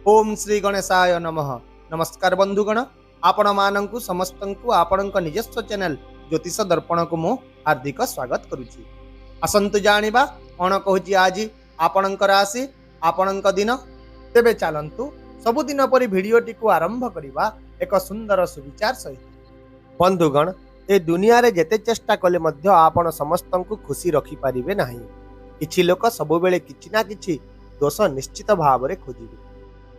ओम श्री गणेशाय नमः। नमस्कार बंधुगण, आपण मानंकु समस्तंकु आपणक निजस्व चैनल ज्योतिष दर्पण को मु हार्दिक स्वागत करुछि। आसंतु जानिबा कोन कहूछि आज आपणक राशि आपणक दिन। तेबे चलंतु सबुदिन परि भिडियोटी को आरंभ करिबा एक सुंदर सुविचार सहित। बंधुगण, ए दुनिया रे जेते चेष्टा कले मध्य आपण समस्तंकु खुशी रखि पारिबे नाही। किछि लोक सबु बेले किछि ना किछि दोष निश्चित भाव रे खोजिबे,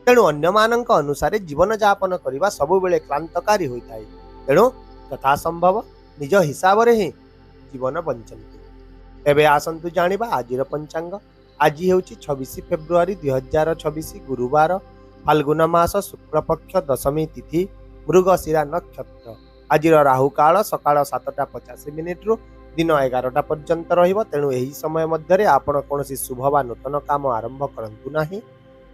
तेणु अन्य मानक अनुसार जीवन यापन करने सबु बेले क्लांतकारी होता है। तेणु तथा संभव निज हिसाब से ही जीवन बंचती। एबे आसंतु जानिबा आजिर पंचांग। आज हेउची 26 फेब्रुआरी 2026 गुरुवार, फाल्गुन मास शुक्लपक्ष दशमी तिथि, मृगशिरा नक्षत्र। आज राहु काल सकाळ 7:50 रु दिन 11टा पर्यंत रहिबो। तेणु एही समय मध्य आपण कोनोसी शुभ वा नूतन काम आरंभ करंतु नाही।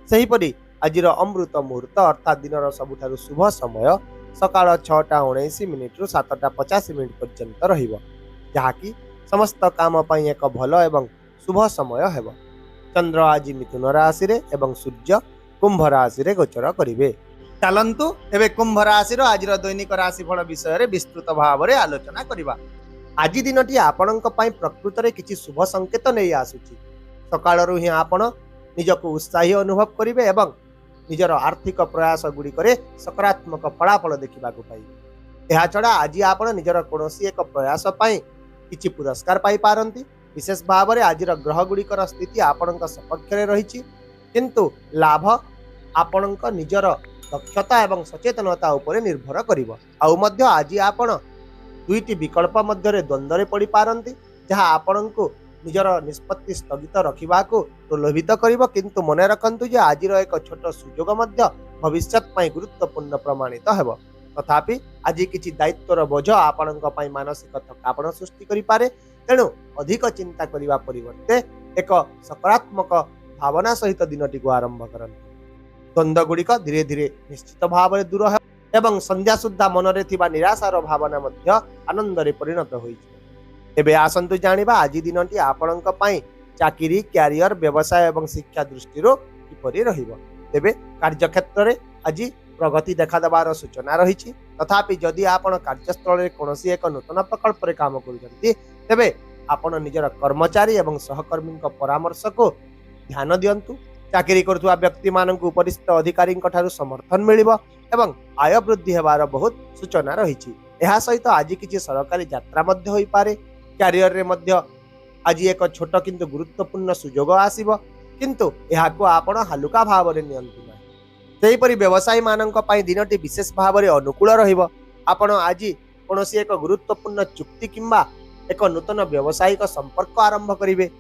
सेहीपरि आजिर अमृत मुहूर्त अर्थात दिन सबुठारु शुभ समय सकाळ 6:19 रु 7:50 पर्यंत रहिबो, जहाँकि समस्त काम पई एक भल एवं शुभ समय हेबो। चंद्र आज मिथुन राशि रे एवं सूर्य कुंभ राशि रे गोचर करिवे। चलंतु एबे कुंभ राशि रो आजिर दैनिक राशिफल विषय रे विस्तृत भाव रे आलोचना करिबा। आज दिनटी आपणक पई प्रकृत रे किछि शुभ संकेत नै आसुछि। सकाळरु ही आपण निजको उत्साही अनुभव करिवे एवं निजर आर्थिक प्रयास गुड़िक सकारात्मक फलाफल देखा पाइबे। यह छड़ा आज आप निजर कौन एक प्रयास किसी पुरस्कार पाई पारंती। विशेष भाव में आज ग्रह गुड़िकर स्थिति आपण सपक्ष रही, किंतु लाभ आपण निजर दक्षता एवं सचेतनता उपर निर्भर करिवो। आउ मध्य आज आपण दुईटी विकल्प मध्य द्वंद्व में पड़ पारंती, जहाँ आपण को निजर निष्पत्ति स्थगित रखा प्रलोभित करिवो। किंतु मन रखंतु जे आज एक छोट सुजोग मध्य भविष्यत पई गुरुत्वपूर्ण प्रमाणित हेबो। तथापि आज किछि दायित्वर बोझ आपणक पई मानसिक थकापन सृष्टि करि पारे। तेणु अधिक चिंता करिवा परिवर्ते एक सकारात्मक भावना सहित दिनटी को आरंभ करंतु। द्वंद्व गुड़िक धीरे धीरे निश्चित भाव में दूर एवं संध्या सुद्धा मनरे थिबा निराशार भावना मध्य आनंद रे परिणत होइछि। एबे आसंतु जानिबा आज दिनटी आपणक पई चाकरी, क्यारियर, व्यवसाय एवं शिक्षा दृष्टि किपरि रहिबो। तेबे कार्यक्षेत्र रे आज प्रगति देखा देबार सूचना रही। तथापि जदि आपण कार्यस्थल रे कोनोसी एक नूतन प्रकल्प रे काम करूछंती, तेबे आपण निजर कर्मचारी एवं सहकर्मी परामर्श को ध्यान दियंतु। चाकरी करुवा व्यक्ति मानक उपरिस्थ अधिकारी समर्थन मिलिबो एवं आय वृद्धि हेबार बहुत सूचना रही। यह सहित आज किछि सरकारी यात्रा मध्य होई पारे। क्यारियर रे मध्य आज एक छोट किंतु गुरुत्वपूर्ण सुजोग आसीबो, किंतु एहाको आपण हालुका भाव रे नियंतु ना। सेहीपरि व्यवसायी मानक पई दिनटी विशेष भाव रे अनुकूल रहिबो। आपण आज कोनोसी एक गुरुत्वपूर्ण चुक्ति किंबा एक नूतन व्यावसायिक संपर्क आरंभ करिवे,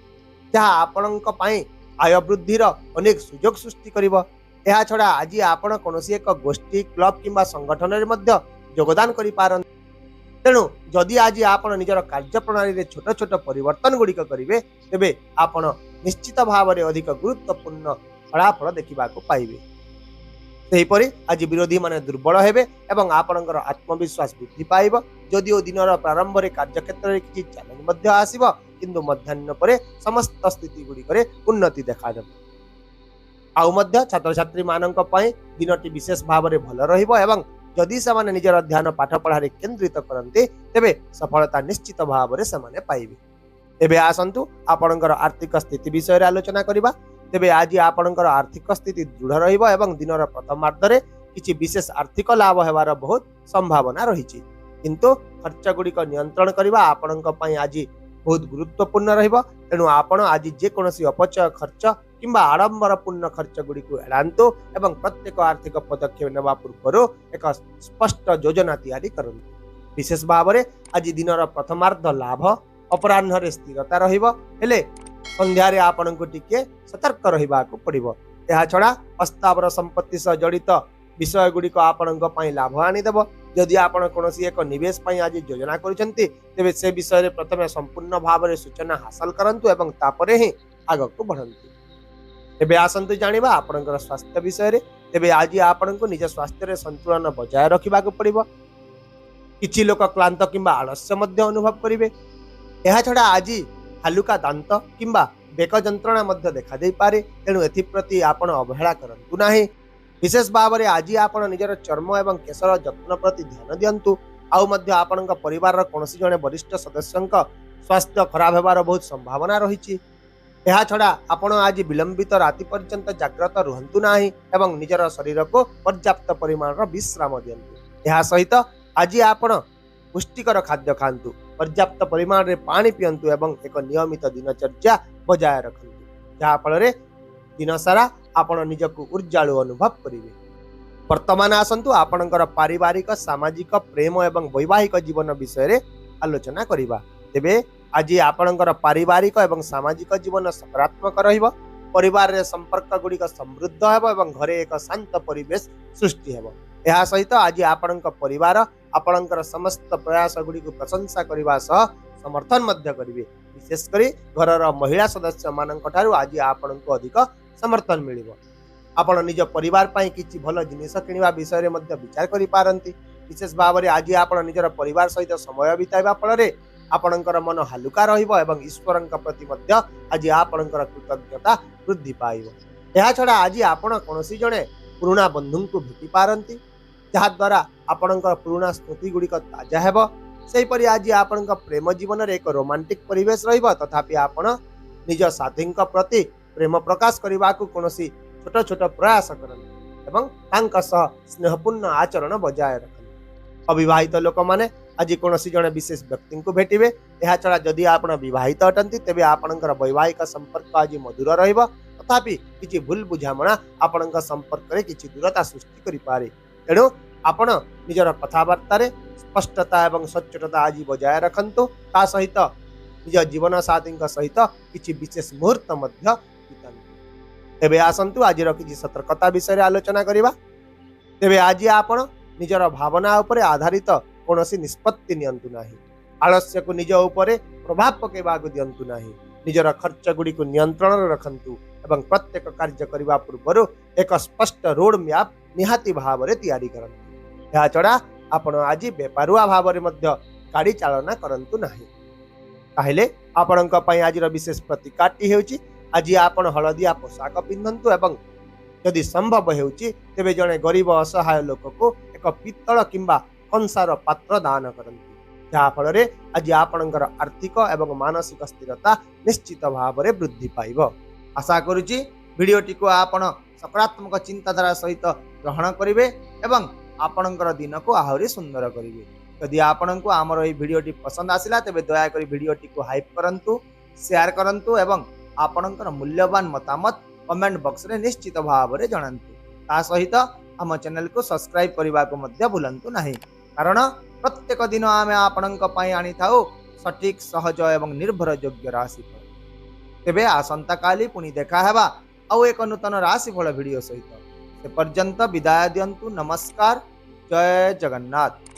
जहाँ आपणक पई आय वृद्धिर अनेक सुजोग सृष्टि करिवो। एहा छडा आज आपण कोनोसी एक गोष्ठी, क्लब किंबा संगठन रे मध्य योगदान करि पारन। तेणु जदि आज आपण निजर कार्यप्रणाली रे छोट छोट परिवर्तन गुड़िक करिवे, तेबे आपण निश्चित भाव में अधिक गुरुत्वपूर्ण फलाफल देखा पाइबे। सेहीपरि आज विरोधी माने दुर्बल हेबे एवं आपणकर आत्मविश्वास वृद्धि पाइब। जदिओ दिनर प्रारंभ में कार्यक्षेत्र में किछि चैलेंज मध्य आसीबो, किंतु मध्याह्न परे समस्त स्थिति गुड़िकरे उन्नति देखा देबो। आउ मध्य छात्र छात्री मानक पई दिनटी विशेष भाव में भल रहिबो एवं जदि से निजर ध्यान पाठ पढ़ारे केन्द्रित करते, तेबे सफलता निश्चित भाव में से पाइबे। एबे आसंतु आपणकर आर्थिक स्थिति विषय रे आलोचना करिबा। तेबे आज आपणकर आर्थिक स्थिति दृढ़ रहिबो एवं दिनर प्रथमार्ध रे किछि विशेष आर्थिक लाभ हेबार बहुत संभावना रही। किंतु खर्च गुड़िक नियंत्रण करिबा आपणक पई आज बहुत गुरुत्वपूर्ण रहिबो। तेणु आपण आज जे कोनोसी अपचय खर्च किंबा आडंबरपूर्ण खर्च गुड़िक एड़ांतु एवं प्रत्येक आर्थिक पदक्षेप नेबा पूर्व एक स्पष्ट योजना तैयारी करंतु। विशेष भाव में आज दिनर प्रथमार्ध लाभ, अपराह्न रे स्थिरता रहिबो, हेले संध्या रे आपण को टिके सतर्क रहिबा को पड़िबो। एहा छडा अस्थावर संपत्ति से जड़ित विषय गुड़िक आपणक पई लाभ आनी देबो। जदि आपण कोनोसी एक निवेश पई आज योजना करिसंती, तेबे से विषय रे प्रथमे संपूर्ण भाव में सूचना हासिल करंतु एवं तापरे ही आगक बढ़ंतु। एबे आसंतु जानिबा आपणकर स्वास्थ्य विषय रे। तेबे आज आपणको निज स्वास्थ्य रे संतुलन बजाय रखिबा को पड़िबो। किछि लोक क्लांत किंबा आलस्य मध्य अनुभव करिवे। एहा छडा आज हालुका दांत किंबा बेक जंत्रणा मध्य देखा दे पारे। तेणु एथि प्रति आपण अवहेला करंतु नाही। विशेष भाव में आज आप निजर चर्म एवं केशर जत्न प्रति ध्यान दिंतु। आपण परिवार कौन जड़े वरिष्ठ सदस्य स्वास्थ्य खराब होबार बहुत संभावना रही। यह छड़ा आपण आज विलंबित राति पर्यंत जाग्रत रुहतु नाही एवं निजर शरीर को पर्याप्त परिमाण विश्राम दिंतु। यह सहित आज आपण पुष्टिकर खाद्य खातु, पर्याप्त परिमाण रे पानी पियंतु एवं एक नियमित दिनचर्या बजाय रखंतु, जहा फल दिन सारा आपण निजको ऊर्जाळु अनुभव करिवे। वर्तमान आसंतु आपणकर पारिवारिक सामाजिक प्रेम एवं वैवाहिक जीवन विषय रे आलोचना करिबा। तेबे आज आपणकर पारिवारिक एवं सामाजिक जीवन सकारात्मक रहिबो, परिवार रे संपर्क गुड़िक समृद्ध हेबो एवं घरे एक शांत परिवेश सृष्टि हेबो। यह सहित आज आपणक परिवार आपणकर समस्त प्रयास गुड़िक प्रशंसा करने सह समर्थन मध्य करिवे। विशेषकर घरर महिला सदस्य मानक ठारू आज आपण को अधिक समर्थन मिलिबो। आपण निज परिवार पई किछि भल जिनिस किनिबा विषय में विचार करि पारंती। विशेष भाव में आज आपण निजर परिवार सहित समय बिताइबा फल रे आपणकर मन हालुका रहिबो एवं ईश्वरक प्रति मध्य आज आपणकर कृतज्ञता वृद्धि पाइबो। यह छड़ा आज आपण कोनोसी जणे पुराना बंधु को भेटी पारंती, जहा द्वारा आपणकर पुराना स्मृति गुड़िक ताजा हेबो। सेहीपरि आज आपणक प्रेम जीवन रे एक रोमांटिक परिवेश रहिबो, तथापि आपण निज साथीक प्रति प्रेम प्रकाश करने को कोनोसी छोट छोट प्रयास करंतु एवं तांका सह स्नेहपूर्ण आचरण बजाय रखंतु। अविवाहित लोक माने आज कोनोसी जणे विशेष व्यक्ति को भेटिबे। यह छड़ा जदि आपण विवाहित अटंती तेबे आपणकर वैवाहिक संपर्क आज मधुर रहिबो, तथापि किछि भूल बुझामणा आपणक संपर्क रे किछि दूरता सृष्टि करि पारे। तेणु आपण निजर कथबार्ता रे स्पष्टता एवं सच्चोटता आज बजाय रखंतु। ता सहित निज जीवन साथी सहित किछि विशेष मुहूर्त मध्य बितांतु। तेबे आसंतु आज किछि सतर्कता विषय आलोचना करिबा। तेबे आज आपण निजर भावना उपरे आधारित कोनोसी निष्पत्ति नियंतु नाही। आलस्य को निज उपरे प्रभाव पकेबा को दियंतु नाही। निजर खर्च गुडी को नियंत्रण रखंतु एवं प्रत्येक कार्य करिबा पूर्व एक स्पष्ट रोड मैप निहाती भाव रे तैयारी करंतु। यह छड़ा आपण आज बेपारुआ भाव रे मध्य गाड़ी चालना करंतु नाही। ताहेले आपणक पई आजिर विशेष प्रतिकाटी हेउची आज आपण हलदिया पोशाक पिंधंतु एवं यदि संभव हेउची तेबे जणे गरीब असहाय लोक को एक पित्तल किंबा कंसार पात्र दान करंतु, जहा फल रे आज आपणकर आर्थिक एवं मानसिक स्थिरता निश्चित भाव रे वृद्धि पाइबो। आशा करूची वीडियोटी को आपण सकारात्मक चिंताधारा सहित ग्रहण करिवे एवं आपणकर दिन को आहुरी सुंदर करिवे। यदि आपणको आमर ए वीडियोटी पसंद आसिला तेबे दया करी वीडियोटी को हाइप करंतु, शेयर करंतु एवं आपणकर मूल्यवान मतामत कमेंट बॉक्स रे निश्चित भाव रे जणांतु। ता सहित हम चैनल को सब्सक्राइब करबा को मध्य भूलंतु नाही, कारण प्रत्येक दिन आमे आपणक पई आनी थाउ सटीक सहज एवं निर्भर योग्य राशिफल। तेबे आसंता काली पुनी देखा हेबा आउ एक नूतन राशिफल वीडियो सहित। से पर्यंत विदाय दियंतु। नमस्कार, जय जगन्नाथ।